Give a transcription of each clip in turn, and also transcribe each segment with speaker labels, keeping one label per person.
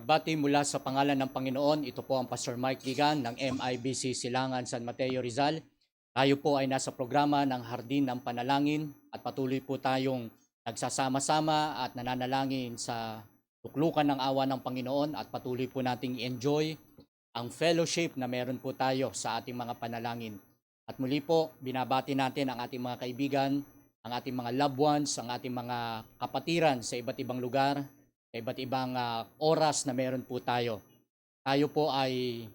Speaker 1: Pagbati mula sa pangalan ng Panginoon, ito po ang Pastor Mike Gigan ng MIBC Silangan San Mateo Rizal. Tayo po ay nasa programa ng Hardin ng Panalangin at patuloy po tayong nagsasama-sama at nananalangin sa tuklukan ng awa ng Panginoon at patuloy po nating enjoy ang fellowship na meron po tayo sa ating mga panalangin. At muli po, binabati natin ang ating mga kaibigan, ang ating mga loved ones, ang ating mga kapatiran sa iba't ibang lugar, sa iba't ibang oras na meron po tayo. Tayo po ay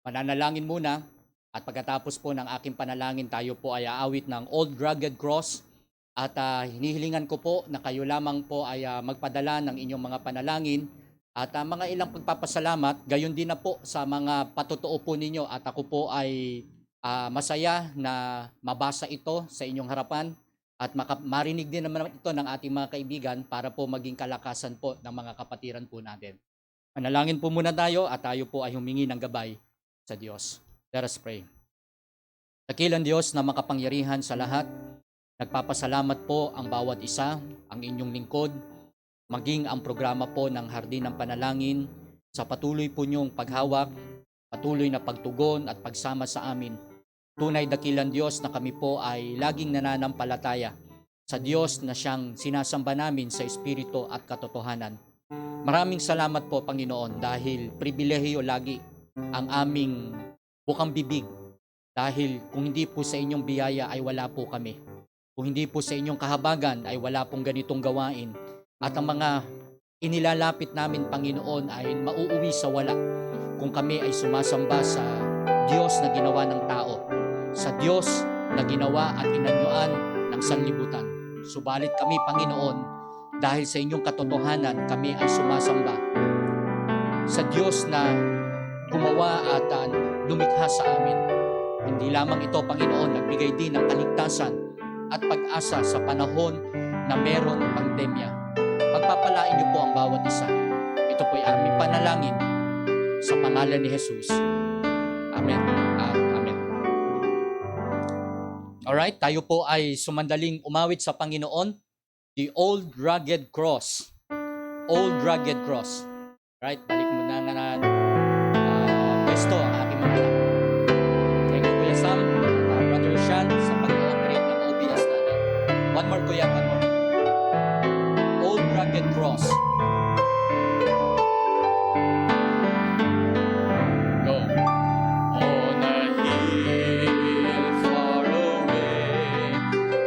Speaker 1: mananalangin muna at pagkatapos po ng aking panalangin, tayo po ay aawit ng Old Rugged Cross at hinihilingan ko po na kayo lamang po ay magpadala ng inyong mga panalangin at mga ilang pagpapasalamat, gayon din na po sa mga patotoo po ninyo at ako po ay masaya na mabasa ito sa inyong harapan at marinig din naman ito ng ating mga kaibigan para po maging kalakasan po ng mga kapatiran po natin. Manalangin po muna tayo at tayo po ay humingi ng gabay sa Diyos. Let us pray. Dakilang Diyos na makapangyarihan sa lahat, nagpapasalamat po ang bawat isa, ang inyong lingkod, maging ang programa po ng Hardin ng Panalangin sa patuloy po niyong paghawak, patuloy na pagtugon at pagsama sa amin. Tunay dakilang Diyos na kami po ay laging nananampalataya sa Diyos na siyang sinasamba namin sa Espiritu at katotohanan. Maraming salamat po Panginoon dahil pribilehiyo lagi ang aming bukang bibig dahil kung hindi po sa inyong biyaya ay wala po kami. Kung hindi po sa inyong kahabagan ay wala pong ganitong gawain. At ang mga inilalapit namin Panginoon ay mauuwi sa wala kung kami ay sumasamba sa Diyos na ginawa ng tao, sa Diyos na ginawa at inanyuan ng sanlibutan. Subalit kami Panginoon, dahil sa inyong katotohanan kami ay sumasamba sa Diyos na gumawa at lumikha sa amin. Hindi lamang ito Panginoon, nagbigay din ng kaligtasan at pag-asa sa panahon na meron pandemya. Pagpapalain niyo po ang bawat isa. Ito po ay aming panalangin sa pangalan ni Jesus. Amen at amen. Alright, tayo po ay sumandaling umawit sa Panginoon. The Old Rugged Cross. Old Rugged Cross. Right, balik mo na pwesto ang aking mga anak. Thank you Kuya Sam, Brother Sean, sa pag-create ng OBS natin. One more Kuya, one more. Old Rugged Cross. Go. On a hill far away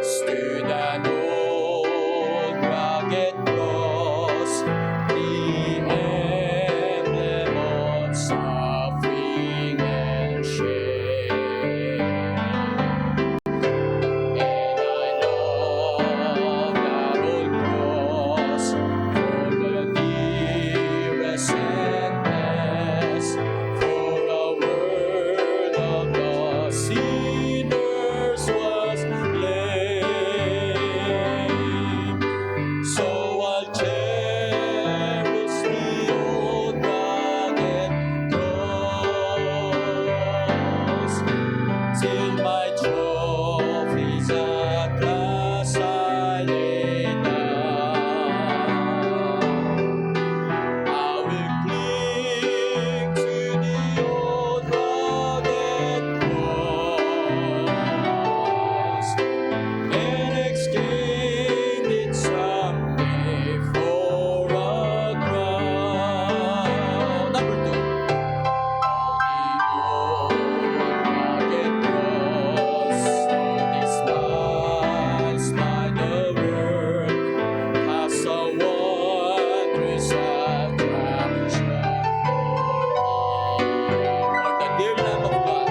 Speaker 1: stood an old rugged cross, the emblem of suffering and shame. And I love that old cross for the dearest and best, for a word of the sinners was slain. So I'll cherish the old rugged cross till my trophies at last I lay down. I will cling to the old rugged cross and exchange it someday for a crown. Number 2. The old rugged cross, though despised by the world, has a wondrous attraction for the dear Lamb of God.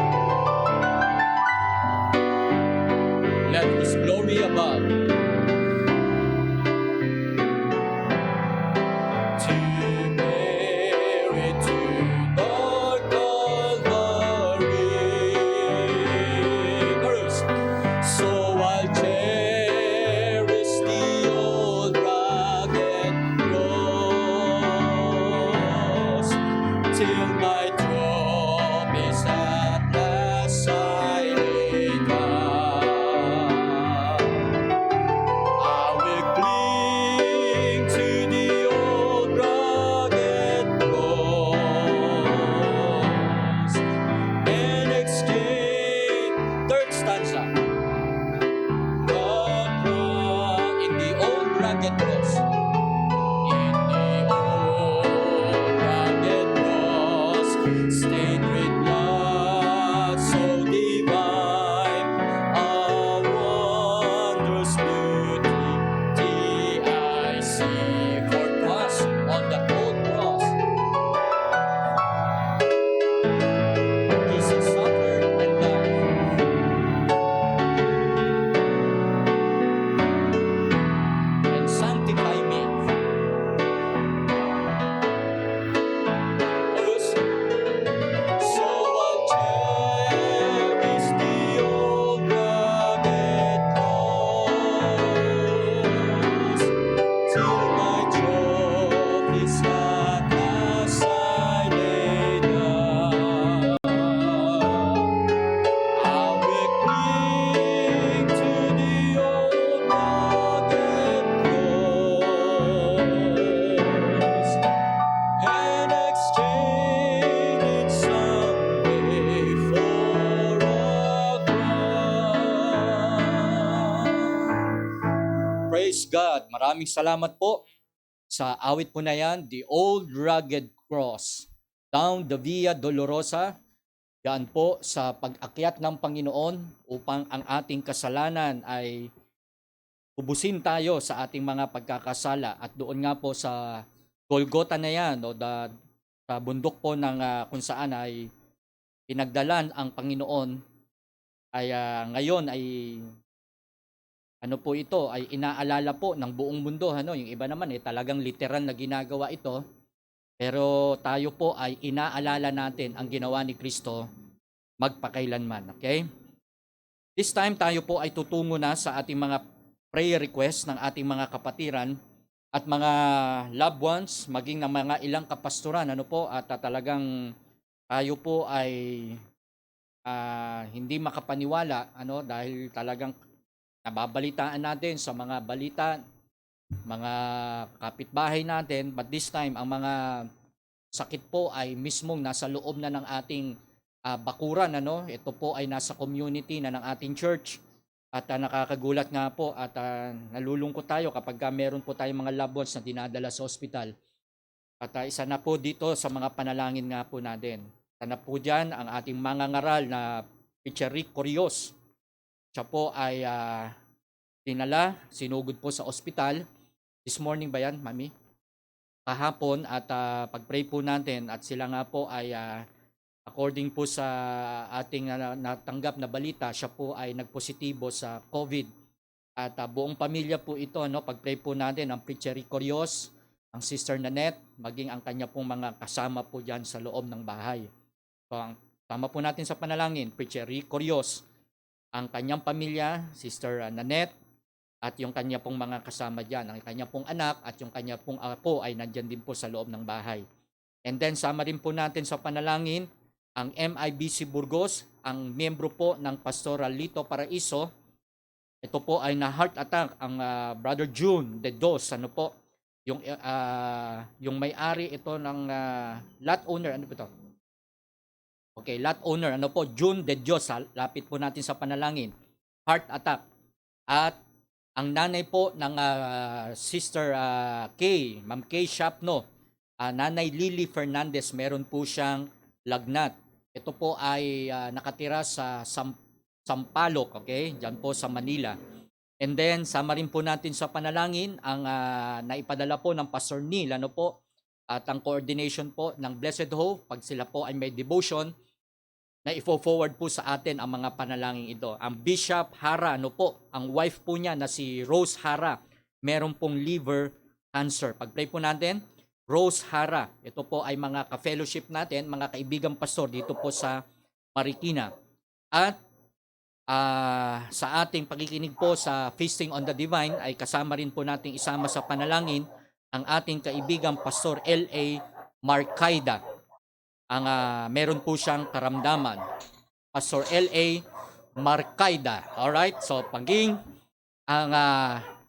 Speaker 1: Let His glory above to bear it to dark Calvary. Chorus. So I'll cherish the old rugged cross till my trophies at last I lay down. stanza. In the old rugged cross. In the old rugged cross, stained with blood so divine, a wondrous beauty I see. For 'twas on the old cross Jesus suffered and died, and sanctify me. Chorus. So I'll cherish the old rugged cross till my trophies at last I lay down. I will cling to the old rugged cross and exchange it someday for a crown. Praise God. Maraming salamat po sa awit po na yan, The Old Rugged Cross. Down the Via Dolorosa, yan po sa pag-akyat ng Panginoon upang ang ating kasalanan ay ubusin tayo sa ating mga pagkakasala. At doon nga po sa Golgotha na yan, o sa bundok po ng kung saan ay pinagdalan ang Panginoon, ay ngayon ay ano po ito, ay inaalala po ng buong mundo. Yung iba naman talagang literal na ginagawa ito. Pero tayo po ay inaalala natin ang ginawa ni Kristo magpakailanman. Okay? This time tayo po ay tutungo na sa ating mga prayer request ng ating mga kapatiran at mga loved ones, maging ng mga ilang kapastoran. At talagang tayo po ay hindi makapaniwala dahil talagang nababalitaan natin sa mga balita, mga kapitbahay natin, but this time ang mga sakit po ay mismong nasa loob na ng ating bakuran. Ito po ay nasa community na ng ating church at nakakagulat nga po at nalulungkot tayo kapag meron po tayong mga loved ones na dinadala sa ospital. At isa na po dito sa mga panalangin nga po natin. Isa na po dyan ang ating mangangaral na Teacher Rick Corios. Siya po ay sinugod po sa ospital. This morning ba yan, Mami? Kahapon at pag-pray po natin at sila nga po ay according po sa ating natanggap na balita, siya po ay nagpositibo sa COVID. At buong pamilya po ito, pag-pray po natin ang Preacher Rick Corios, ang Sister Nanette, maging ang kanya pong mga kasama po dyan sa loob ng bahay. So, tama po natin sa panalangin, Preacher Rick Corios, ang kanyang pamilya, Sister Nanette, at yung kanya pong mga kasama dyan, ang kanya pong anak at yung kanya pong apo ay nandyan din po sa loob ng bahay. And then sama rin po natin sa panalangin ang MIBC Burgos, ang miyembro po ng Pastoral Lito Paraiso. Ito po ay na heart attack ang Brother June de Dos, yung may-ari ito ng lot owner, ano po ito? Okay, lot owner, June de Dios, lapit po natin sa panalangin. Heart attack. At ang nanay po ng Sister Kay, Ma'am Kay Shapno, Nanay Lily Fernandez, meron po siyang lagnat. Ito po ay nakatira sa Sampaloc, okay? Diyan po sa Manila. And then, sama rin po natin sa panalangin ang naipadala po ng Pastor Neil, at ang coordination po ng Blessed Hope, pag sila po ay may devotion, na ifo-forward po sa atin ang mga panalangin ito. Ang Bishop Hara, ang wife po niya na si Rose Hara, meron pong liver cancer. Pag-pray po natin, Rose Hara, ito po ay mga ka-fellowship natin, mga kaibigang pastor dito po sa Marikina. At sa ating pakikinig po sa Feasting on the Divine, ay kasama rin po nating isama sa panalangin ang ating kaibigang Pastor L.A. Marcaida. Ang meron po siyang karamdaman. Pastor L.A. Marcaida. Alright? So, paging ang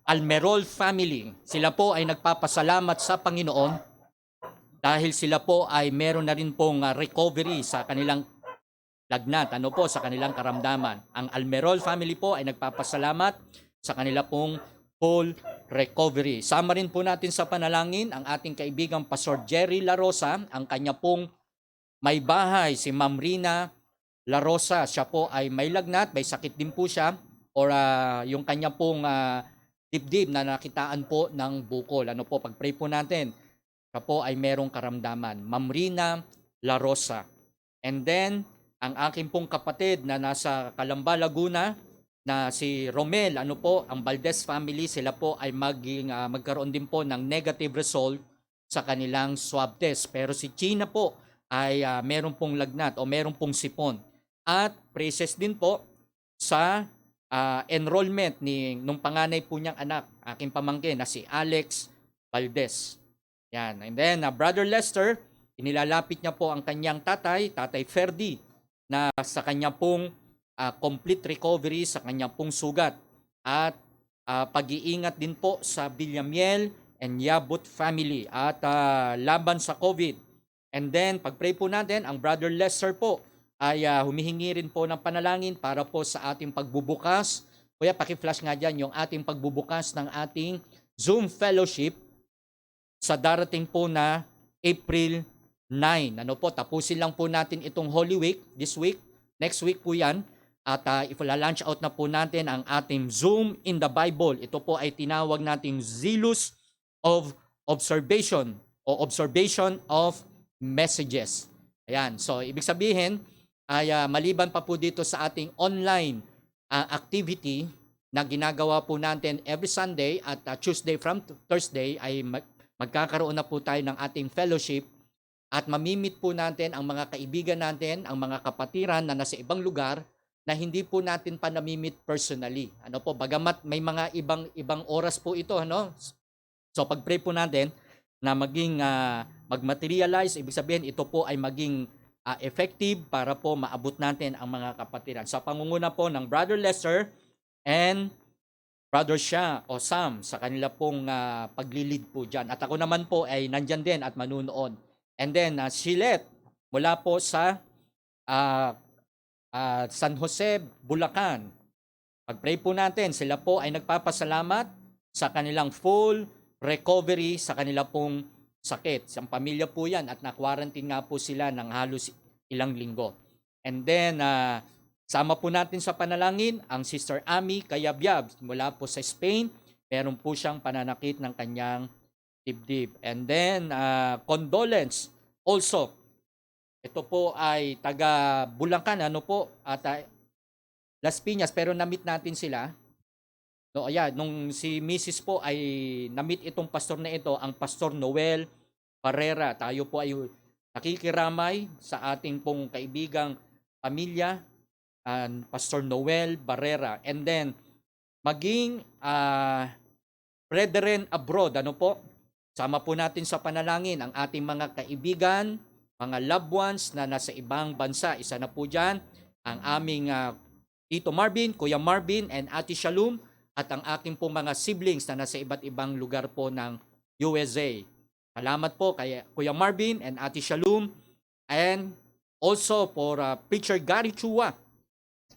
Speaker 1: Almerol family, sila po ay nagpapasalamat sa Panginoon dahil sila po ay meron na rin pong recovery sa kanilang lagnat sa kanilang karamdaman. Ang Almerol family po ay nagpapasalamat sa kanila pong full recovery. Sama rin po natin sa panalangin ang ating kaibigang Pastor Jerry La Rosa, ang kanya pong may bahay, si Ma'am Rina La Rosa. Siya po ay may lagnat, may sakit din po siya, or yung kanya pong dibdib na nakitaan po ng bukol. Pag-pray po natin, siya po ay merong karamdaman. Ma'am Rina La Rosa. And then, ang aking pong kapatid na nasa Calamba, Laguna, na si Romel, ang Valdez family, sila po ay magkaroon din po ng negative result sa kanilang swab test. Pero si China po ay meron pong lagnat o meron pong sipon. At praises din po sa enrollment nung panganay po niyang anak, aking pamangkin na si Alex Valdez. Yan. And then, Brother Lester, inilalapit niya po ang kanyang Tatay Ferdi, na sa kanya pong complete recovery sa kanyang pong sugat. At pag-iingat din po sa Villamiel and Yabut family at laban sa COVID. And then, pag-pray po natin, ang Brother Lester po ay humihingi rin po ng panalangin para po sa ating pagbubukas. Kuya, paki-flash nga dyan yung ating pagbubukas ng ating Zoom Fellowship sa darating po na April 9. Tapusin lang po natin itong Holy Week, this week, next week po yan. At if-launch out na po natin ang ating Zoom in the Bible. Ito po ay tinawag nating Zealous of Observation o Observation of Messages. Ayan, so ibig sabihin ay maliban pa po dito sa ating online activity na ginagawa po natin every Sunday at Tuesday from Thursday ay magkakaroon na po tayo ng ating fellowship at mamimit po natin ang mga kaibigan natin, ang mga kapatiran na nasa ibang lugar na hindi po natin pa namimit personally. Bagamat may mga ibang oras po ito, So pag-pray po natin na maging mag-materialize, ibig sabihin ito po ay maging effective para po maabot natin ang mga kapatiran. Sa pangunguna po ng Brother Lester and Brother Shah o Sam sa kanila pong paglilid po dyan. At ako naman po ay nandyan din at manunood. And then Shilet mula po sa San Jose, Bulacan. Pag-pray po natin, sila po ay nagpapasalamat sa kanilang full recovery sa kanila pong sakit. Sa pamilya po yan at na-quarantine nga po sila ng halos ilang linggo. And then, sama po natin sa panalangin ang Sister Ami Cayabyab mula po sa Spain. Meron po siyang pananakit ng kanyang dibdib. And then, condolence also. Ito po ay taga Bulacan, at Las Piñas, pero na-meet natin sila. Nung si Mrs. po ay na-meet itong pastor na ito, ang Pastor Noel Barrera. Tayo po ay nakikiramay sa ating pong kaibigang pamilya, Pastor Noel Barrera. And then, maging brethren abroad, sama po natin sa panalangin ang ating mga kaibigan, mga loved ones na nasa ibang bansa. Isa na po dyan ang aming Tito Marvin, Kuya Marvin, and Ate Shalom, at ang aking po mga siblings na nasa iba't ibang lugar po ng USA. Salamat po kay Kuya Marvin and Ate Shalom, and also for Preacher Gary Chua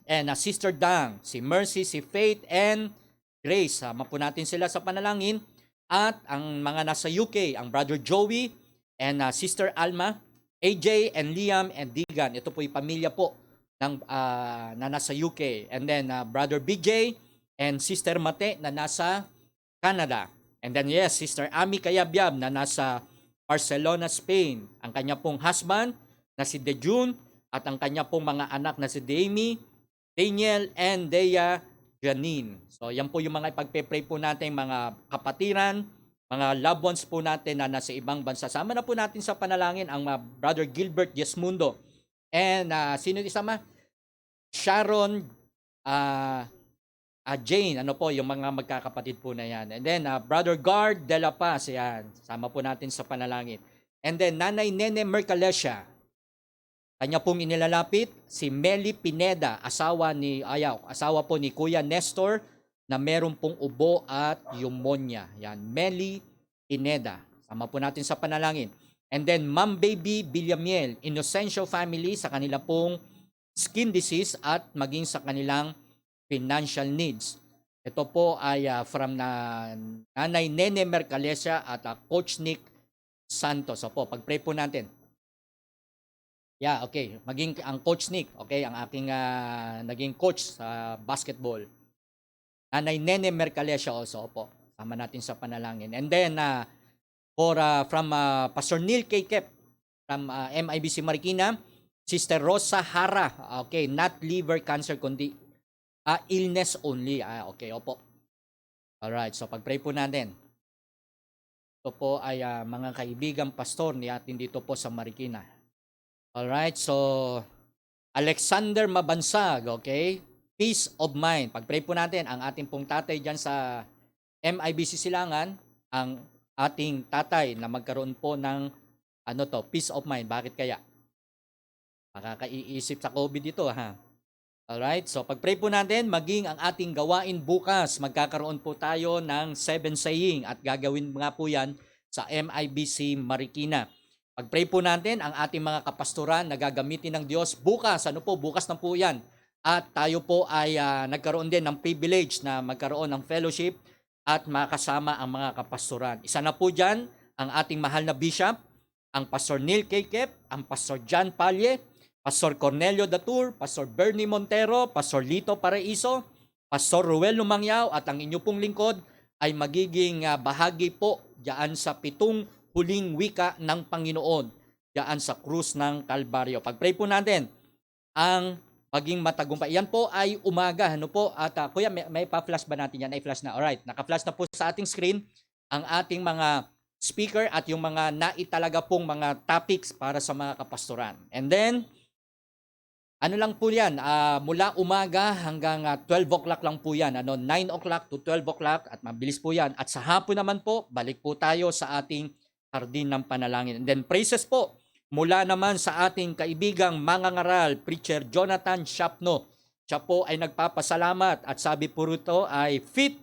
Speaker 1: and Sister Dang, si Mercy, si Faith, and Grace. Sama po natin sila sa panalangin. At ang mga nasa UK, ang Brother Joey and Sister Alma, AJ and Liam and Digan. Ito po yung pamilya po na nasa UK. And then Brother BJ and Sister Mate na nasa Canada. And then Sister Ami Cayabyab na nasa Barcelona, Spain. Ang kanya pong husband na si Dejun at ang kanya pong mga anak na si Demi, Daniel, and Dea Janine. So yan po yung mga ipagpe-pray po natin mga kapatiran, mga loved ones po natin na nasa ibang bansa. Sama na po natin sa panalangin ang Brother Gilbert Yesmundo. And sino isama? Sharon Jane, yung mga magkakapatid po na yan. And then Brother Guard de la Paz, yan. Sama po natin sa panalangin. And then Nanay Nene Mercalesha. Kanya pong inilalapit si Meli Pineda, asawa po ni Kuya Nestor, na meron pong ubo at pneumonia. Yan, Meli Pineda. Sama po natin sa panalangin. And then, Ma'am Baby Villamiel, Inocencio family, sa kanila pong skin disease at maging sa kanilang financial needs. Ito po ay from Nanay Nene Mercalesia at Coach Nick Santos. Opo, pag-pray po natin. Yeah, okay. Maging ang Coach Nick, okay, ang aking naging coach sa basketball. Nanay Nene Mercalesia also, opo. Sama natin sa panalangin. And then, from Pastor Neil K. Kep from MIBC Marikina, Sister Rosa Hara, okay, not liver cancer, kundi illness only. Okay, opo. Alright, so pag-pray po natin. Ito po ay mga kaibigang pastor ni atin dito po sa Marikina. Alright, so Alexander Mabansag, okay? Peace of mind. Pag-pray po natin, ang ating pong tatay dyan sa MIBC Silangan, ang ating tatay na magkaroon po ng peace of mind. Bakit kaya? Makakaiisip sa COVID dito, ha? Alright, so pag-pray po natin, maging ang ating gawain bukas, magkakaroon po tayo ng 7 saying at gagawin nga po yan sa MIBC Marikina. Pag-pray po natin, ang ating mga kapastoran na gagamitin ng Diyos bukas, bukas na po yan. At tayo po ay nagkaroon din ng privilege na magkaroon ng fellowship at makasama ang mga kapastoran. Isa na po dyan, ang ating mahal na bishop, ang Pastor Neil K. Kep, ang Pastor John Palye, Pastor Cornelio Datur, Pastor Bernie Montero, Pastor Lito Paraiso, Pastor Ruel Lumangyao at ang inyo pong lingkod ay magiging bahagi po diyan sa 7 huling wika ng Panginoon diyan sa krus ng Kalbaryo. Pag-pray po natin ang maging matagumpay. Yan po ay umaga, At kuya, may pa-flash ba natin yan? Ay flash na. Alright, naka-flash na po sa ating screen ang ating mga speaker at yung mga naitalaga pong mga topics para sa mga kapastoran. And then, lang po yan, mula umaga hanggang 12 o'clock lang po yan. 9 o'clock to 12 o'clock at mabilis po yan. At sa hapon naman po, balik po tayo sa ating hardin ng panalangin. And then praises po mula naman sa ating kaibigang mangangaral, Preacher Jonathan Shapno. Siya po ay nagpapasalamat at sabi po rito ay fit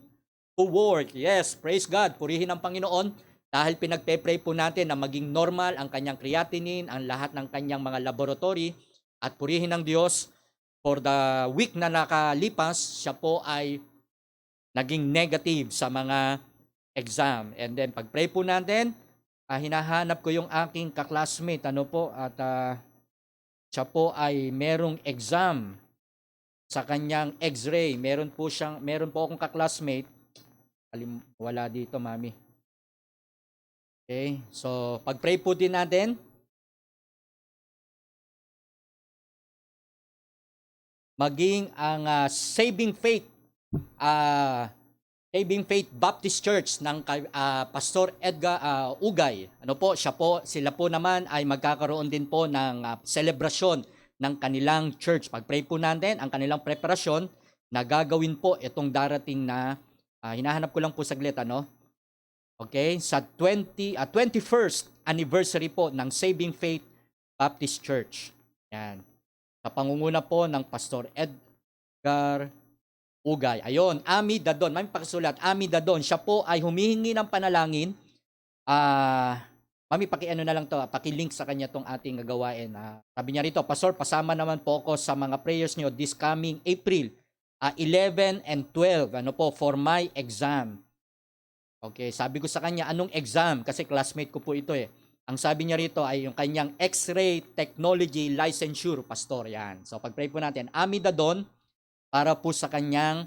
Speaker 1: to work. Yes, praise God. Purihin ang Panginoon dahil pinagpe-pray po natin na maging normal ang kanyang creatinine, ang lahat ng kanyang mga laboratory. At purihin ng Diyos, for the week na nakalipas, siya po ay naging negative sa mga exam. And then pag-pray po natin, hinahanap ko yung aking kaklasmate, at siya po ay merong exam sa kanyang x-ray. Meron po akong kaklasmate. Wala dito, mami. Okay, so pag-pray po din natin. Maging ang Saving Faith Baptist Church ng Pastor Edgar Ugay. Sila po naman ay magkakaroon din po ng selebrasyon ng kanilang church. Pag-pray po natin ang kanilang preparasyon na gagawin po itong darating na hinahanap ko lang po saglit Okay, sa 21st anniversary po ng Saving Faith Baptist Church. Yan. Sa pangunguna po ng Pastor Edgar Ugay. Ayon, Ami Dadon. Mami pakisulat, Ami Dadon. Siya po ay humihingi ng panalangin. Mami, na lang to. Paki-link sa kanya tong ating gagawain. Sabi niya rito, Pastor, pasama naman po ako sa mga prayers niyo this coming April 11 and 12. For my exam. Okay, sabi ko sa kanya, anong exam? Kasi classmate ko po ito eh. Ang sabi niya rito ay yung kanyang X-ray Technology Licensure, Pastor. Yan. So, pag-pray po natin, Ami Dadon, para po sa kanyang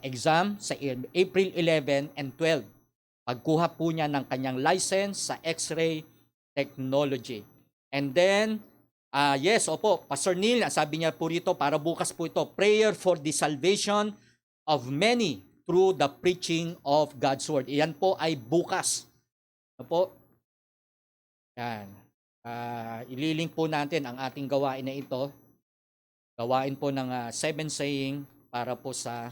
Speaker 1: exam sa April 11 and 12. Pagkuha po niya ng kanyang license sa X-ray Technology. And then, Pastor Neil, sabi niya po rito, para bukas po ito, prayer for the salvation of many through the preaching of God's Word. Iyan po ay bukas. Yan. Ililink po natin ang ating gawain na ito. Gawain po ng 7 saying para po sa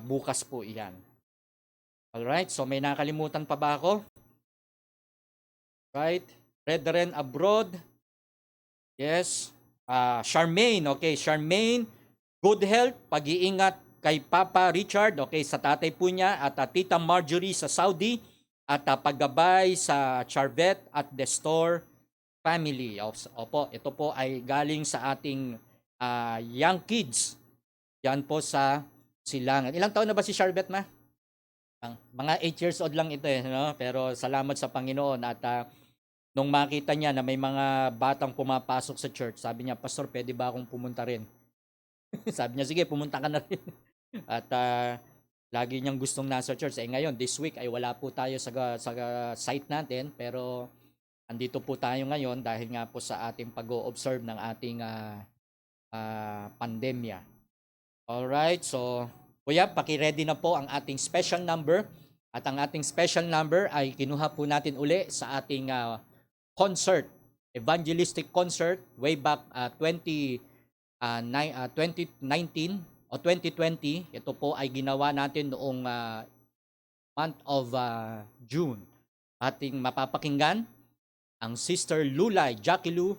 Speaker 1: bukas po iyan. Alright, so may nakalimutan pa ba ako? Right, brethren abroad. Yes. Charmaine, okay, Charmaine, good health, pag-iingat kay Papa Richard, okay, sa tatay po niya at Tita Marjorie sa Saudi at paggabay sa Charvet at the store family. Opo, ito po ay galing sa ating young kids. Yan po sa Silangan. Ilang taon na ba si Charbet, ma? Mga 8 years old lang ito no? Pero salamat sa Panginoon at nung makita niya na may mga batang pumapasok sa church, sabi niya, Pastor, pwede ba akong pumunta rin? Sabi niya, sige, pumunta ka na rin. At lagi niyang gustong nasa church. Ngayon, this week ay wala po tayo sa site natin, pero andito po tayo ngayon dahil nga po sa ating pag-o-observe ng ating pandemya. Alright, so kuya, paki-ready na po ang ating special number. At ang ating special number ay kinuha po natin uli sa ating concert, evangelistic concert way back 2019 o 2020. Ito po ay ginawa natin noong month of June. Ating mapapakinggan ang Sister Lulay, Jackie Lou,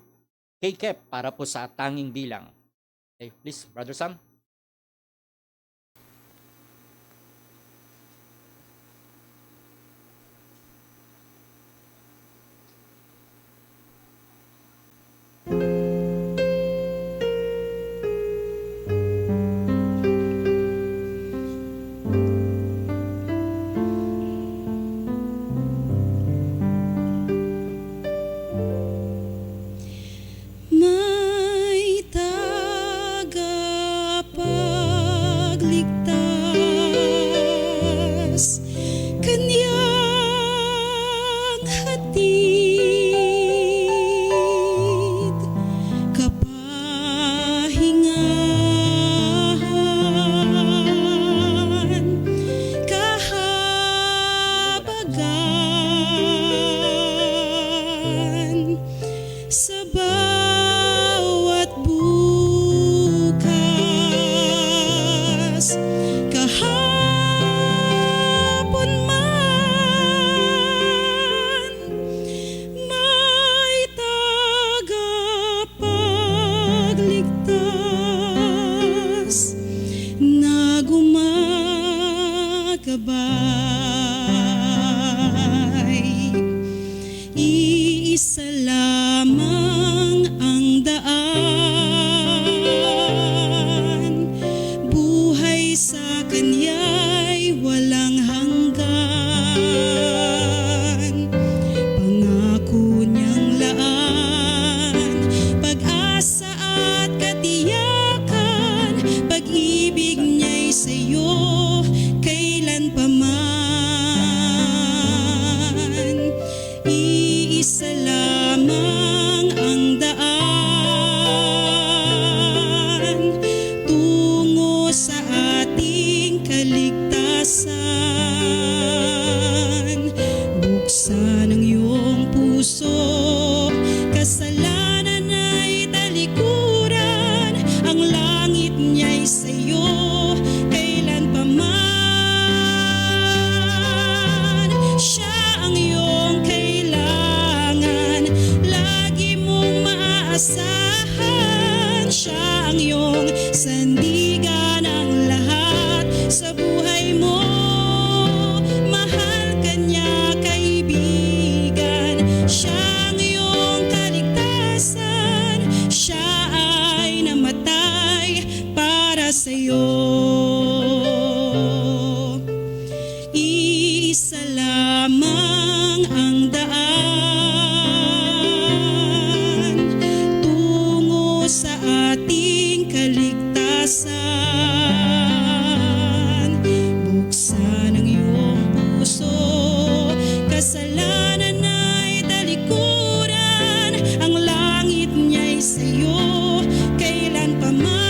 Speaker 1: K-Kep para po sa Tanging Bilang. Okay, please, Brother Sam.
Speaker 2: May tagapagligtas, Kanyang hatid, kapahingahan, kahabagan, sa bawat bukas, kahapon man, may tagapagligtas na gumagabay. Iisa lamang ang daan, buhay sa Kanya'y walang hanggan. Pangako niyang laan, pag-asa at katiyakan, pag-ibig niya'y sa'yo kailan pa man. Iisa lamang ang daan tungo sa ating kaligtasan. Buksan ang iyong puso, kasalanan ay talikuran, ang langit niya'y sa'yo kailan pa man. Siya ang iyong kailangan, lagi mong maaasahan. Siya ang iyong sandigan, ang lahat sa buhay mo. Mahal ka niya, kaibigan. Siya ang iyong kaligtasan. Siya ay namatay para sa'yo. Iisa lamang ang daan tungo sa ating kaligtasan. Buksan ang iyong puso, kasalanan ay talikuran, ang langit niya'y sa'yo kailan pa man.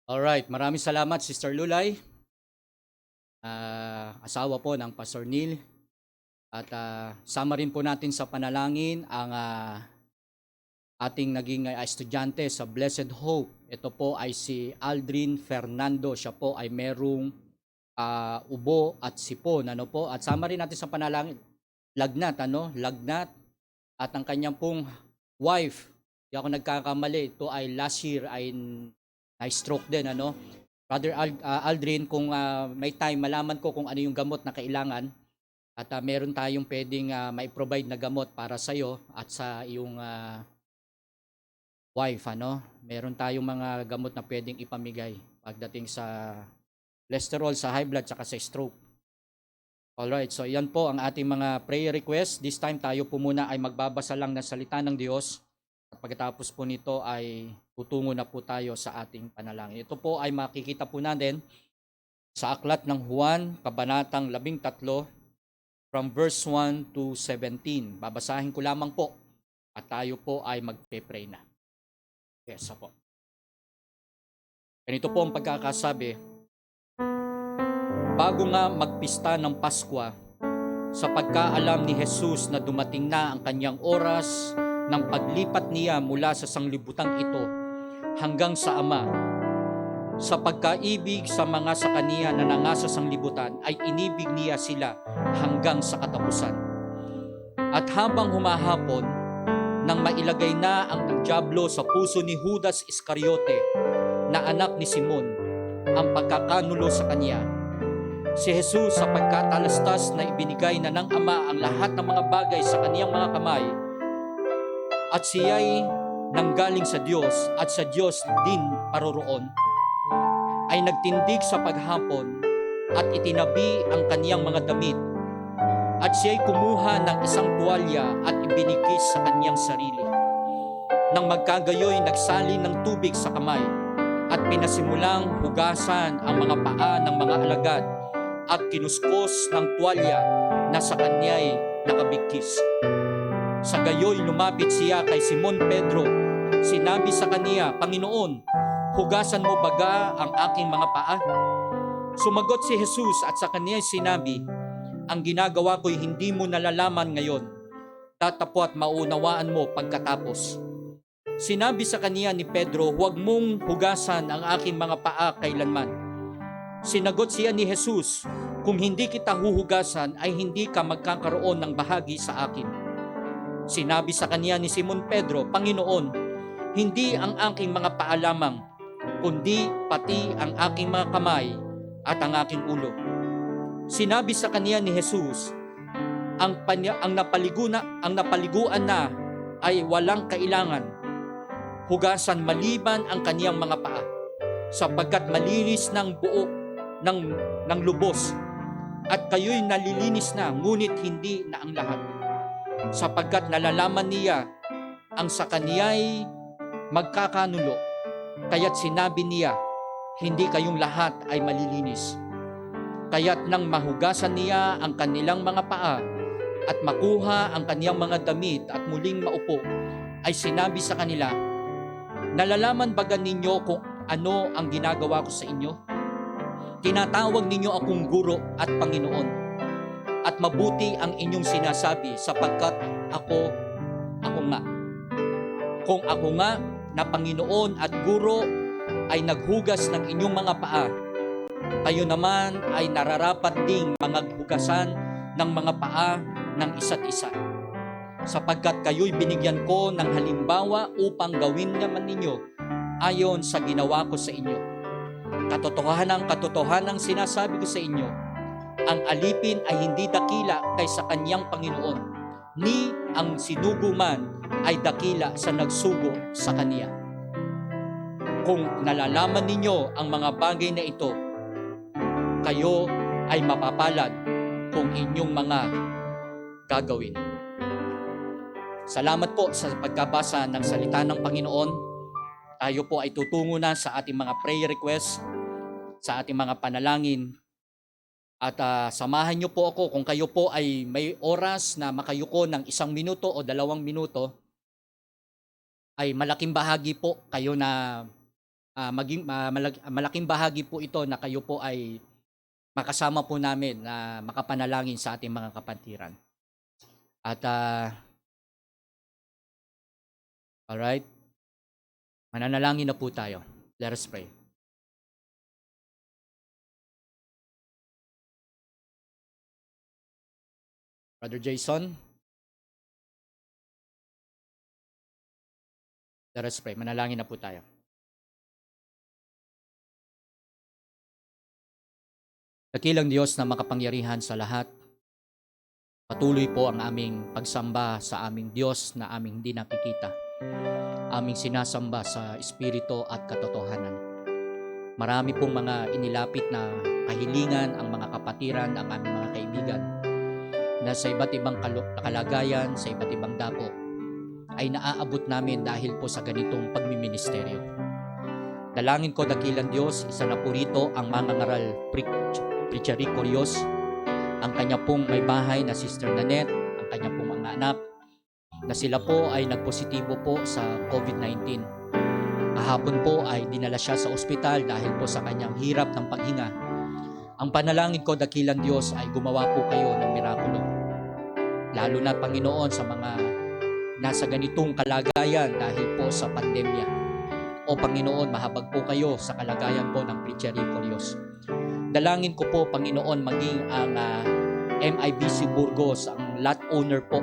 Speaker 1: Alright, maraming salamat Sister Lulay, asawa po ng Pastor Neil. At sama rin po natin sa panalangin ang ating naging estudyante sa Blessed Hope. Ito po ay si Aldrin Fernando. Siya po ay merong ubo at sipon. Ano po? At sama rin natin sa panalangin, lagnat. At ang kanyang pong wife, di ako nagkakamali, ito ay last year ay na-stroke din. Ano? Brother Aldrin, kung may time, malaman ko kung ano yung gamot na kailangan. At meron tayong pwedeng mai-provide na gamot para sa iyo at sa iyong wife. Ano? Meron tayong mga gamot na pwedeng ipamigay pagdating sa cholesterol, sa high blood, saka sa stroke. Alright, so yan po ang ating mga prayer request. This time tayo po muna ay magbabasa lang ng salita ng Diyos. At pagkatapos po nito ay tutungo na po tayo sa ating panalangin. Ito po ay makikita po natin sa aklat ng Juan, kabanatang 13, from verse 1 to 17. Babasahin ko lamang po at tayo po ay magpe-pray na. Yes, po. Ganito po ang pagkakasabi. Bago nga magpista ng Paskwa, sa pagkaalam ni Jesus na dumating na ang kanyang oras ng paglipat niya mula sa sanglibutang ito hanggang sa Ama, sa pagkaibig sa mga sa kaniya na nangasa sanglibutan ay inibig niya sila hanggang sa katapusan. At habang humahapon, nang mailagay na ang diablo sa puso ni Judas Iscariote na anak ni Simon ang pagkakanulo sa kanya, si Jesus sa pagkatalastas na ibinigay na ng Ama ang lahat ng mga bagay sa kaniyang mga kamay at siya'y nanggaling sa Diyos at sa Diyos din paroroon, ay nagtindig sa paghapon at itinabi ang kaniyang mga damit at siya'y kumuha ng isang tuwalya at ibinikis sa kaniyang sarili. Nang magkagayoy, nagsalin ng tubig sa kamay at pinasimulang hugasan ang mga paa ng mga alagad at kinuskos ng tuwalya na sa kanya'y nakabigkis. Sa gayoy, lumapit siya kay Simon Pedro. Sinabi sa kaniya, Panginoon, hugasan mo baga ang aking mga paa? Sumagot si Jesus at sa kaniya sinabi, ang ginagawa ko'y hindi mo nalalaman ngayon. Tatapo at maunawaan mo pagkatapos. Sinabi sa kaniya ni Pedro, huwag mong hugasan ang aking mga paa kailanman. Sinagot siya ni Jesus, kung hindi kita huhugasan ay hindi ka magkakaroon ng bahagi sa akin. Sinabi sa kaniya ni Simon Pedro, Panginoon, hindi ang aking mga paa lamang, kundi pati ang aking mga kamay at ang aking ulo. Sinabi sa kaniya ni Jesus, ang napaliguan na ay walang kailangan hugasan maliban ang kaniyang mga paa, sapagkat malinis ng buo ng lubos, at kayo'y nalilinis na, ngunit hindi na ang lahat, sapagkat nalalaman niya ang sa kaniya'y magkakanulo, kaya't sinabi niya, hindi kayong lahat ay malilinis. Kaya't nang mahugasan niya ang kanilang mga paa at makuha ang kaniyang mga damit at muling maupo, ay sinabi sa kanila, nalalaman baga ninyo kung ano ang ginagawa ko sa inyo? Tinatawag ninyo akong guro at Panginoon, at mabuti ang inyong sinasabi sapagkat ako nga. Kung ako nga na Panginoon at guro ay naghugas ng inyong mga paa, kayo naman ay nararapat ding maghugasan ng mga paa ng isa't isa. Sapagkat kayo'y binigyan ko ng halimbawa upang gawin naman ninyo ayon sa ginawa ko sa inyo. Katotohanang sinasabi ko sa inyo, ang alipin ay hindi dakila kaysa kanyang Panginoon, ni ang sinugo man ay dakila sa nagsugo sa kaniya. Kung nalalaman ninyo ang mga bagay na ito, kayo ay mapapalad kung inyong mga gagawin. Salamat po sa pagkabasa ng salita ng Panginoon. Tayo po ay tutungo na sa ating mga prayer requests, sa ating mga panalangin. At samahan niyo po ako kung kayo po ay may oras na makayuko ng 1 minuto o 2 minuto, ay malaking bahagi po kayo na malaking bahagi po ito na kayo po ay makasama po namin na makapanalangin sa ating mga kapatiran. At alright, mananalangin na po tayo. Let us pray. Brother Jason, let us pray. Manalangin na po tayo. Dakilang Diyos na makapangyarihan sa lahat, patuloy po ang aming pagsamba sa aming Diyos na aming hindi nakikita. Aming sinasamba sa Espiritu at katotohanan. Marami pong mga inilapit na kahilingan ang mga kapatiran, ang aming mga kaibigan na sa iba't ibang kalagayan, sa iba't ibang dako ay naaabot namin dahil po sa ganitong pagmiministeryo. Dalangin ko, dakilang Diyos, isa na po rito ang mangangaral Preachery Curios, ang kanya pong may bahay na Sister Nanette, ang kanya pong mga anak, na sila po ay nagpositibo po sa COVID-19. Kahapon po ay dinala siya sa ospital dahil po sa kanyang hirap ng paghinga. Ang panalangin ko, dakilang Diyos, ay gumawa po kayo ng mirakulo. Lalo na, Panginoon, sa mga nasa ganitong kalagayan dahil po sa pandemya. O Panginoon, mahabag po kayo sa kalagayan po ng Preachery Curios. Dalangin ko po, Panginoon, maging ang MIBC Burgos, ang lot owner po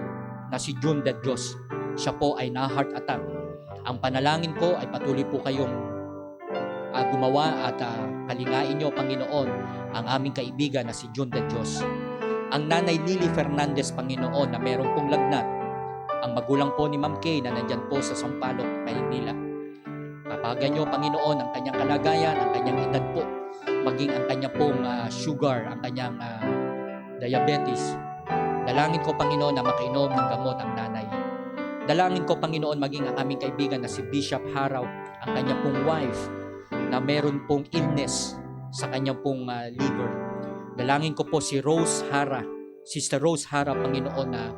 Speaker 1: na si June de Dios. Siya po ay na-heart attack. Ang panalangin ko ay patuloy po kayong gumawa at kalingain nyo, Panginoon, ang aming kaibigan na si June de Dios. Ang Nanay Lily Fernandez, Panginoon, na meron pong lagnat. Ang magulang po ni Ma'am Kay na nandyan po sa Sampaloc, Maynila. Kapagan nyo, Panginoon, ang kanyang kalagayan, ang kanyang edad po, maging ang kanya pong sugar, ang kanyang diabetes. Dalangin ko, Panginoon, na makainom ng gamot ang nanay. Dalangin ko, Panginoon, maging ang aming kaibigan na si Bishop Haraw, ang kanya pong wife, na meron pong illness sa kanyang pong liver. Dalangin ko po si Rose Hara, Sister Rose Hara, Panginoon, na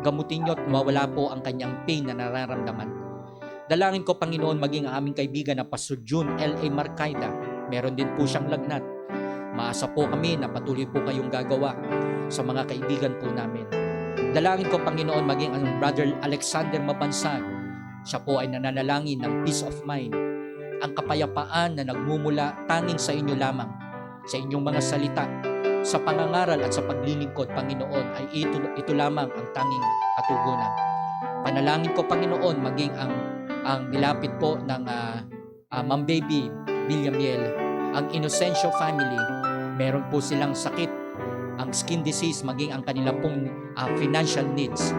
Speaker 1: gamutin nyo at mawala po ang kanyang pain na nararamdaman. Dalangin ko, Panginoon, maging ang aming kaibigan na Pastor June L.A. Marcaida. Meron din po siyang lagnat. Maasa po kami na patuloy po kayong gagawa sa mga kaibigan po namin. Dalangin ko, Panginoon, maging ang Brother Alexander Mabansan. Siya po ay nananalangin ng peace of mind. Ang kapayapaan na nagmumula tanging sa inyo lamang, sa inyong mga salita, sa pangangaral at sa paglilingkod, Panginoon, ay ito lamang ang tanging katugunan. Panalangin ko, Panginoon, maging ang nilapit po ng Ma'am Baby Villamiel, ang Inocencio family, meron po silang sakit, ang skin disease, maging ang kanila pong financial needs.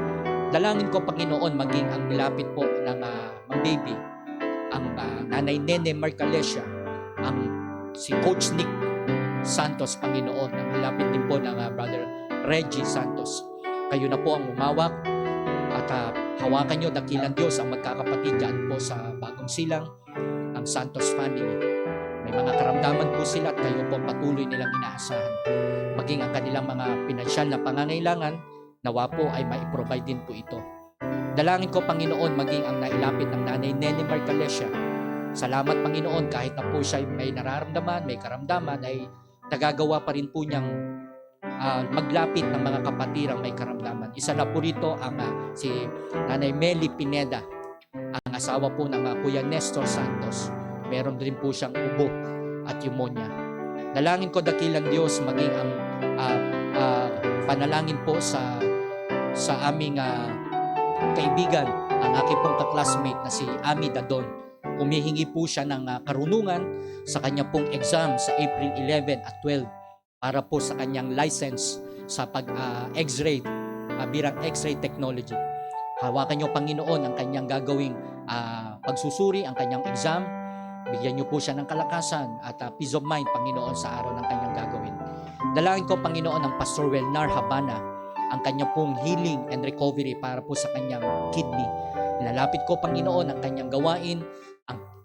Speaker 1: Dalangin ko, Panginoon, maging ang nilapit po ng Ma'am Baby, ang Nanay Nene Marcalesia, ang si Coach Nick Santos, Panginoon, ang nilapit din po ng Brother Reggie Santos. Kayo na po ang umawak at hawakan nyo, dakilang Diyos, ang magkakapatid dyan po sa Bagong Silang, ang Santos family. May mga karamdaman po sila at kayo po patuloy nilang inaasahan. Maging ang kanilang mga pinansyal na pangangailangan, nawa po ay maiprovide din po ito. Dalangin ko, Panginoon, maging ang nailapit ng Nanay Nene Marcalesia. Salamat, Panginoon, kahit na po siya may nararamdaman, may karamdaman, ay nagagawa pa rin po niyang maglapit ng mga kapatirang may karamdaman. Isa na po rito ang si Nanay Meli Pineda, ang asawa po ng Kuya Nestor Santos. Meron din po siyang ubo at pneumonia. Dalangin ko, dakilang Diyos, maging ang panalangin po sa aming kaibigan, ang aking pong ka-classmate na si Ami Dadon. Humihingi po siya ng karunungan sa kanya pong exam sa April 11 at 12 para po sa kanyang license sa pag-X-ray, birang X-ray technology. Hawakan niyo, Panginoon, ang kanyang gagawing pagsusuri, ang kanyang exam. Bigyan niyo po siya ng kalakasan at peace of mind, Panginoon, sa araw ng kanyang gagawin. Dalangin ko, Panginoon, ang Pastor Welnar Habana, ang kanyang pong healing and recovery para po sa kanyang kidney. Nilalapit ko, Panginoon, ang kanyang gawain,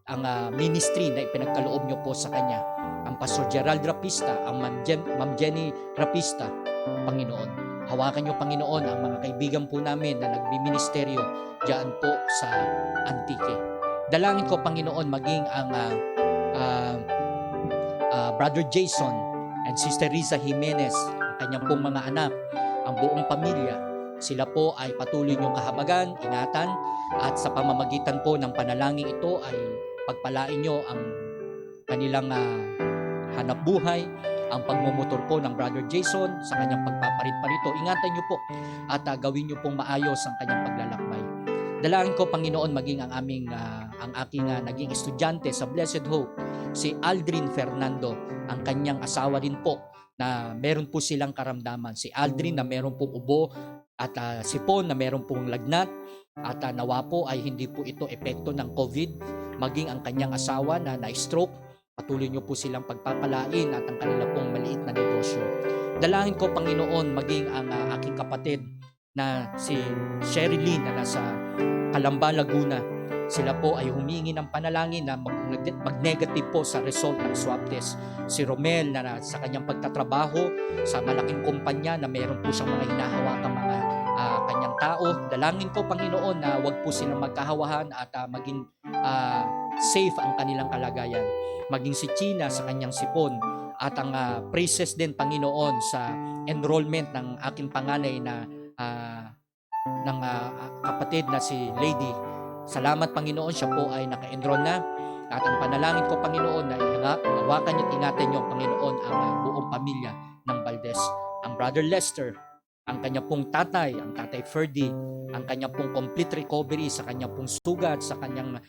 Speaker 1: ang ministry na ipinagkaloob niyo po sa kanya. Ang Pastor Gerald Rapista, ang Ma'am Jenny Rapista, Panginoon. Hawakan niyo, Panginoon, ang mga kaibigan po namin na nagbiministeryo diyan po sa Antique. Dalangin ko, Panginoon, maging ang ah, Brother Jason and Sister Riza Jimenez, ang kanyang pong mga anak, ang buong pamilya. Sila po ay patuloy niyong kahabagan, ingatan, at sa pamamagitan po ng panalangin ito ay pagpalain niyo ang kanilang hanap buhay, ang pagmumotor po ng Brother Jason sa kanyang pagpaparit-parito. Ingatan niyo po at gawin niyo pong maayos ang kanyang paglalakbay. Dalangin ko, Panginoon, maging ang aking naging estudyante sa Blessed Hope, si Aldrin Fernando, ang kanyang asawa din po, na meron po silang karamdaman. Si Aldrin na meron pong ubo at si Pon na meron pong lagnat, at nawa po ay hindi po ito epekto ng COVID. Maging ang kanyang asawa na na-stroke, patuloy niyo po silang pagpapalain at ang kanila pong maliit na negosyo. Dalangin ko, Panginoon, maging ang aking kapatid na si Sherilyn na nasa Calamba, Laguna. Sila po ay humingi ng panalangin na mag-negative po sa result ng swab test. Si Romel na sa kanyang pagtatrabaho sa malaking kumpanya na meron po siyang mga hinahawakang mga kanyang tao. Dalangin ko, Panginoon, na wag po silang magkahawahan at maging safe ang kanilang kalagayan. Maging si China sa kanyang sipon at ang praises din, Panginoon, sa enrollment ng aking panganay na kapatid na si Lady. Salamat, Panginoon, siya po ay naka-enroll na. At ang panalangin ko, Panginoon, na hawakan niyo at ingatan niyo, Panginoon, ang buong pamilya ng Valdez. Ang Brother Lester, ang kanya pong tatay, ang tatay Ferdy, ang kanya pong complete recovery sa kanya pong sugat, sa kanyang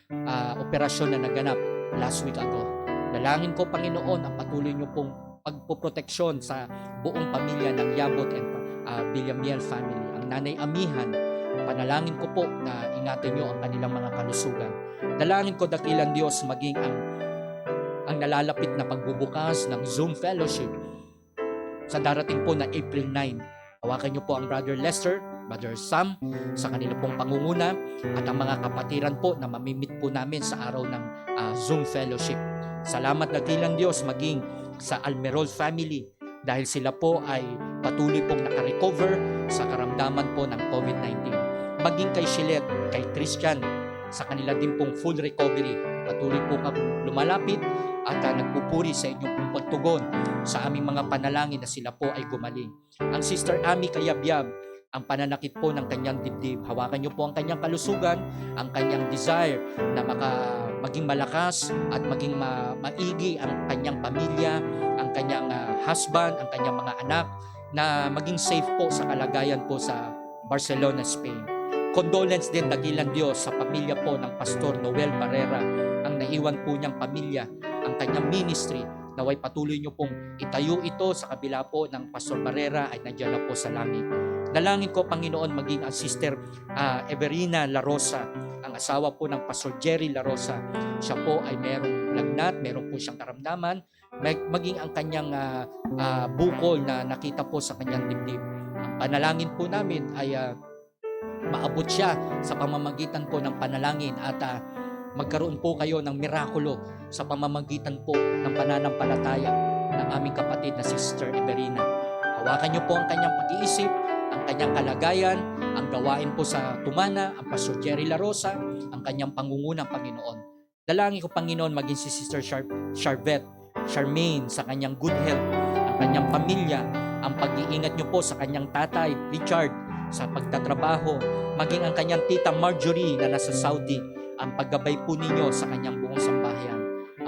Speaker 1: operasyon na naganap last week ago. Dalangin ko, Panginoon, ang patuloy niyo pong pagpoproteksyon sa buong pamilya ng Yabot and Villamiel family. Ang nanay Amihan, panalangin ko po na ingatan niyo ang kanilang mga kalusugan. Dalangin ko, dakilang Diyos, maging ang nalalapit na pagbubukas ng Zoom Fellowship sa darating po na April 9. Hawakan niyo po ang Brother Lester, Brother Sam, sa kanila pong pangunguna at ang mga kapatiran po na mamimit po namin sa araw ng Zoom Fellowship. Salamat, dakilang Diyos, maging sa Almerol family dahil sila po ay patuloy pong nakarecover sa karamdaman po ng COVID-19. Maging kay Shilet, kay Christian, sa kanila din pong full recovery. Patuloy po kami lumalapit at nagpupuri sa inyong pong pagtugon sa aming mga panalangin na sila po ay gumaling. Ang Sister Ami Kayabyab, ang pananakit po ng kanyang dibdib. Hawakan niyo po ang kanyang kalusugan, ang kanyang desire na maging malakas at maging maigi ang kanyang pamilya, ang kanyang husband, ang kanyang mga anak, na maging safe po sa kalagayan po sa Barcelona, Spain. Condolence din, dakilang Diyos, sa pamilya po ng Pastor Noel Barrera, ang naiwan po niyang pamilya, ang kanyang ministry. Naway patuloy niyo pong itayo ito sa kabila po ng Pastor Barrera ay nandiyan na po sa langit. Dalangin ko, Panginoon, maging ang Sister Everina La Rosa, ang asawa po ng Pastor Jerry La Rosa. Siya po ay merong lagnat, meron po siyang karamdaman, maging ang kanyang bukol na nakita po sa kanyang dibdib. Ang panalangin po namin ay maabot siya sa pamamagitan po ng panalangin at magkaroon po kayo ng mirakulo sa pamamagitan po ng pananampalataya ng aming kapatid na Sister Everina. Hawakan niyo po ang kanyang pag-iisip, ang kanyang kalagayan, ang gawain po sa Tumana, ang Pastor Jerry La Rosa, ang kanyang pangungunang Panginoon. Dalangin ko, Panginoon, maging si Sister Charmaine sa kanyang good health, ang kanyang pamilya, ang pag-iingat niyo po sa kanyang tatay, Richard, sa pagtatrabaho, maging ang kanyang tita Marjorie na nasa Saudi, ang paggabay po ninyo sa kanyang buong sambahayan.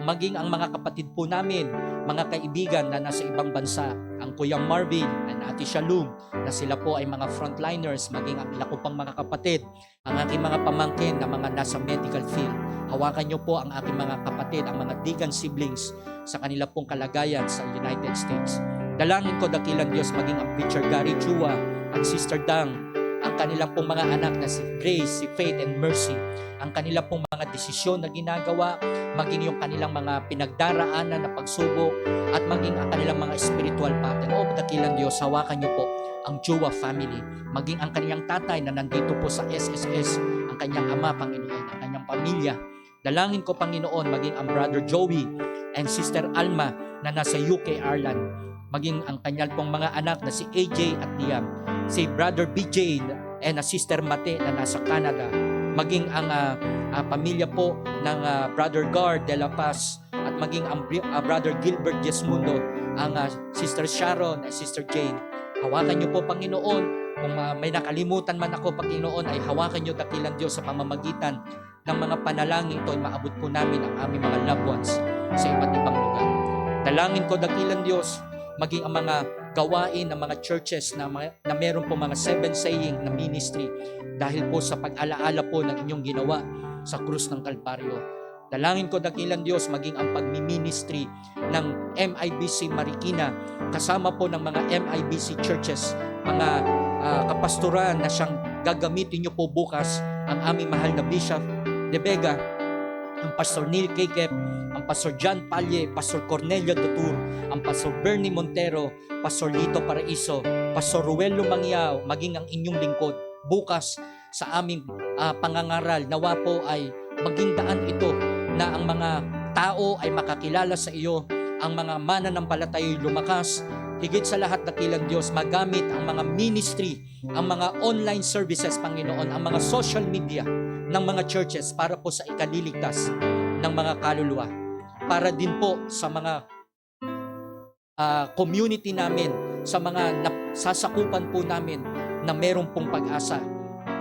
Speaker 1: Maging ang mga kapatid po namin, mga kaibigan na nasa ibang bansa, ang Kuya Marvin at Ate Shalom, na sila po ay mga frontliners, maging ang ila ko pang mga kapatid, ang aking mga pamangkin na mga nasa medical field. Hawakan niyo po ang aking mga kapatid, ang mga deacon siblings sa kanila pong kalagayan sa United States. Dalangin ko, dakilang Diyos, maging ang Preacher Gary Chua, ang Sister Dang, ang kanilang pong mga anak na si Grace, si Faith and Mercy, ang kanilang pong mga desisyon na ginagawa, maging yung kanilang mga pinagdaraanan na pagsubok, at maging ang kanilang mga spiritual pattern. O dakilang Diyos, hawakan niyo po ang Chua family, maging ang kanyang tatay na nandito po sa SSS, ang kanyang ama, Panginoon, ang kanyang pamilya. Dalangin ko, Panginoon, maging ang Brother Joey and Sister Alma na nasa UK, Ireland, maging ang kanyang pong mga anak na si AJ at Liam, si Brother BJ and Sister Mate na nasa Canada, maging ang
Speaker 3: pamilya po ng Brother Gar de la Paz at maging ang Brother Gilbert Jesmundo, ang Sister Sharon at Sister Jane. Hawakan niyo po, Panginoon. Kung may nakalimutan man ako, Panginoon, ay hawakan niyo, dakilang Diyos, sa pamamagitan ng mga panalangin ito ay maabot po namin ang aming mga loved ones sa iba't ibang lugar. Dalangin ko, dakilang Diyos, maging ang mga gawain ng mga churches na meron po mga 7 saying na ministry dahil po sa pag-alaala po ng inyong ginawa sa krus ng Kalbaryo. Dalangin ko, dakilang Diyos, maging ang pagmi-ministry ng MIBC Marikina kasama po ng mga MIBC churches, mga kapastoran na siyang gagamitin niyo po bukas, ang aming mahal na Bishop De Vega, ang Pastor Neil Kekep, ang Pastor John Palye, Pastor Cornelio Dutur, ang Pastor Bernie Montero, Pastor Lito Paraiso, Pastor Ruel Lumangyao, maging ang inyong lingkod bukas sa aming pangangaral. Nawa po ay maging daan ito na ang mga tao ay makakilala sa iyo, ang mga mananampalataya ay lumakas. Higit sa lahat, dakilang Diyos, magamit ang mga ministry, ang mga online services, Panginoon, ang mga social media ng mga churches para po sa ikaliligtas ng mga kaluluwa. Para din po sa mga community namin, sa mga sasakupan po namin na meron pong pag-asa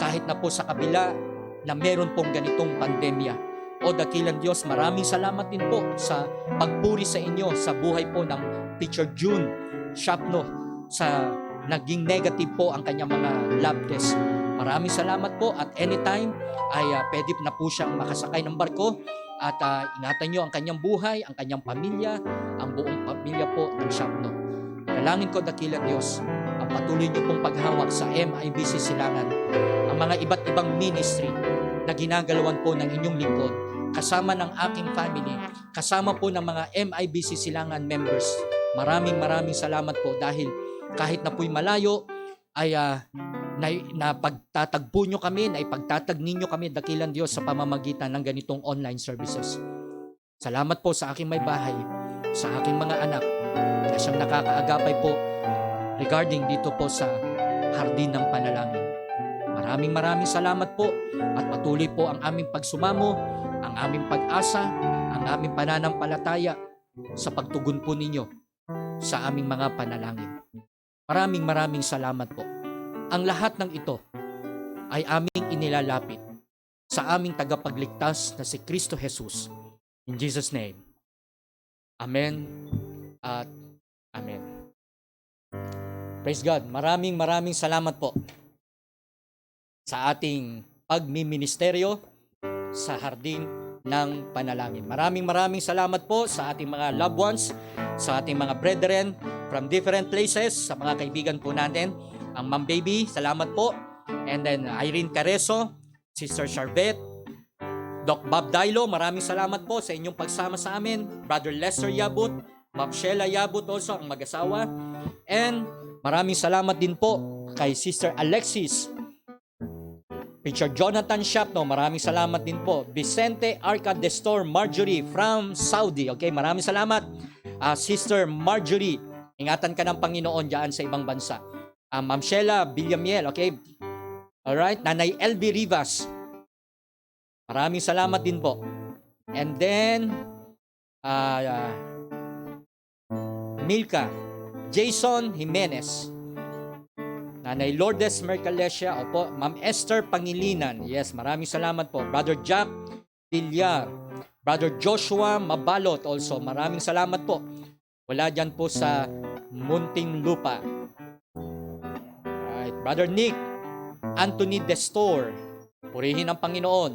Speaker 3: kahit na po sa kabila na meron pong ganitong pandemya. O dakilang Diyos, maraming salamat din po sa pagpuri sa inyo sa buhay po ng Teacher June Shapno sa naging negative po ang kanyang mga lab test. Maraming salamat po at anytime ay pwede na po siyang makasakay ng barko at ingatan nyo ang kanyang buhay, ang kanyang pamilya, ang buong pamilya po ng Shapno. Dalangin ko, dakilang Diyos, ang patuloy nyo pong paghawak sa MIBC Silangan, ang mga iba't ibang ministry na ginagalawan po ng inyong lingkod, kasama ng aking family, kasama po ng mga MIBC Silangan members. Maraming salamat po dahil kahit na po'y malayo ay na pagtatagpo nyo kami, na ipagtatag ninyo kami, dakilang Diyos, sa pamamagitan ng ganitong online services. Salamat po sa aking may bahay, sa aking mga anak na siyang nakakaagapay po regarding dito po sa Hardin ng Panalangin. Maraming salamat po at patuloy po ang aming pagsumamo, ang aming pag-asa, ang aming pananampalataya sa pagtugon po ninyo sa aming mga panalangin. Maraming salamat po. Ang lahat ng ito ay aming inilalapit sa aming tagapagligtas na si Kristo Jesus. In Jesus' name. Amen at Amen. Praise God. Maraming salamat po sa ating pagmiministeryo sa Hardin ng Panalangin. Maraming salamat po sa ating mga loved ones, sa ating mga brethren from different places, sa mga kaibigan po natin. Ang Ma'am Baby, salamat po. And then Irene Careso, Sister Charvette, Doc Bob Dailo, maraming salamat po sa inyong pagsama sa amin. Brother Lester Yabut, Ma'am Sheila Yabut also, ang mag-asawa. And maraming salamat din po kay Sister Alexis, Preacher Jonathan Shapno, maraming salamat din po. Vicente Arca Destor Marjorie from Saudi. Okay, maraming salamat. Sister Marjorie, ingatan ka ng Panginoon diyan sa ibang bansa. Ma'am Sheila Villamiel, okay? Alright, Nanay LB Rivas, maraming salamat din po. And then, Milka, Jason Jimenez, Nanay Lourdes Mercalesia, opo, Ma'am Esther Pangilinan, yes, maraming salamat po. Brother Jack Villar, Brother Joshua Mabalot also, maraming salamat po. Wala dyan po sa Munting Lupa. Right, Brother Nick Anthony Destor, purihin ang Panginoon.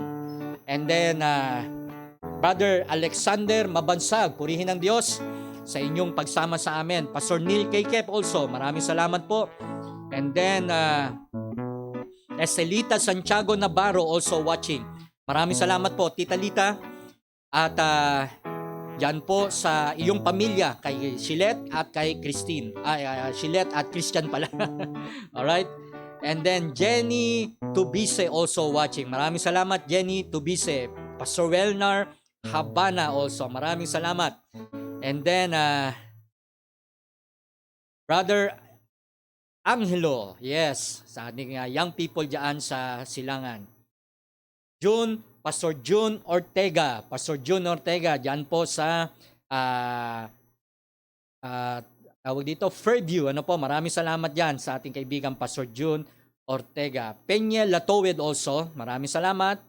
Speaker 3: And then, Brother Alexander Mabansag, purihin ang Diyos sa inyong pagsama sa amin. Pastor Neil Kekep also, maraming salamat po. And then, Estelita Santiago Navarro also watching. Maraming salamat po, Tita Lita. At yan po sa iyong pamilya, kay Shilet at kay Christine. Shilet at Christian pala. Alright? And then, Jenny Tubise also watching. Maraming salamat, Jenny Tubise. Pastor Welnar Habana also. Maraming salamat. And then, Brother Angelo, yes, sa ating young people dyan sa Silangan. June Pastor June Ortega. Pastor June Ortega, dyan po sa tawag dito, Fairview. Ano po, maraming salamat dyan sa ating kaibigan Pastor June Ortega. Peña Latowed also, maraming salamat.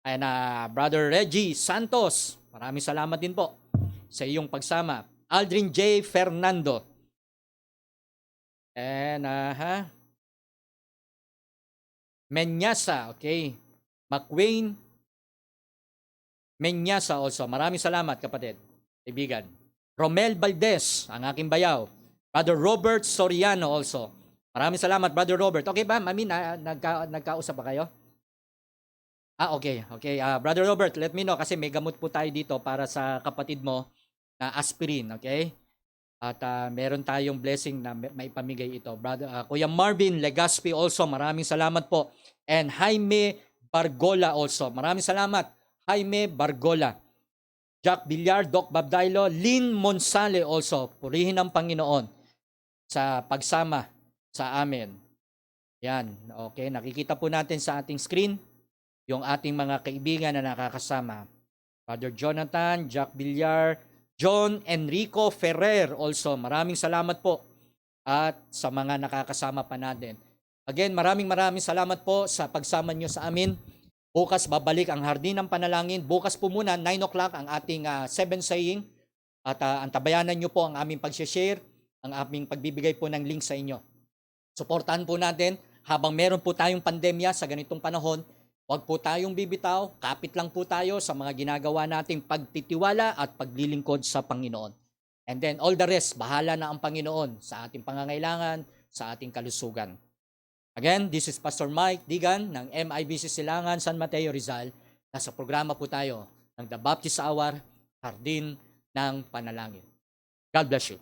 Speaker 3: And Brother Reggie Santos, maraming salamat din po sa iyong pagsama. Aldrin J. Fernando. And Menyasa, okay. McWayne Menyasa also. Maraming salamat, kapatid, kaibigan. Romel Valdez, ang aking bayaw. Brother Robert Soriano also. Maraming salamat, Brother Robert. Okay ba, Mami, nagkausap ba kayo? Okay. Okay, Brother Robert, let me know kasi may gamot po tayo dito para sa kapatid mo na aspirin, okay? At meron tayong blessing na may pamigay ito. Brother, Kuya Marvin Legaspi also, maraming salamat po. And Jaime Bargola also, maraming salamat. Jaime Bargola. Jack Villar, Doc Babdailo, Lynn Monsale also. Purihin ang Panginoon sa pagsama sa amin. Yan, okay. Nakikita po natin sa ating screen yung ating mga kaibigan na nakakasama. Father Jonathan, Jack Villar, John Enrico Ferrer also. Maraming salamat po. At sa mga nakakasama pa natin. Again, maraming salamat po sa pagsama nyo sa amin. Bukas babalik ang Hardin ng Panalangin. Bukas po muna, 9 o'clock ang ating 7 saying. At antabayanan nyo po ang aming pag-share, ang aming pagbibigay po ng link sa inyo. Suportahan po natin habang meron po tayong pandemya sa ganitong panahon. Huwag po tayong bibitaw, kapit lang po tayo sa mga ginagawa nating pagtitiwala at paglilingkod sa Panginoon. And then all the rest, bahala na ang Panginoon sa ating pangangailangan, sa ating kalusugan. Again, this is Pastor Mike Digan ng MIBC Silangan, San Mateo, Rizal. Nasa programa po tayo ng The Baptist Hour, Hardin ng Panalangin. God bless you.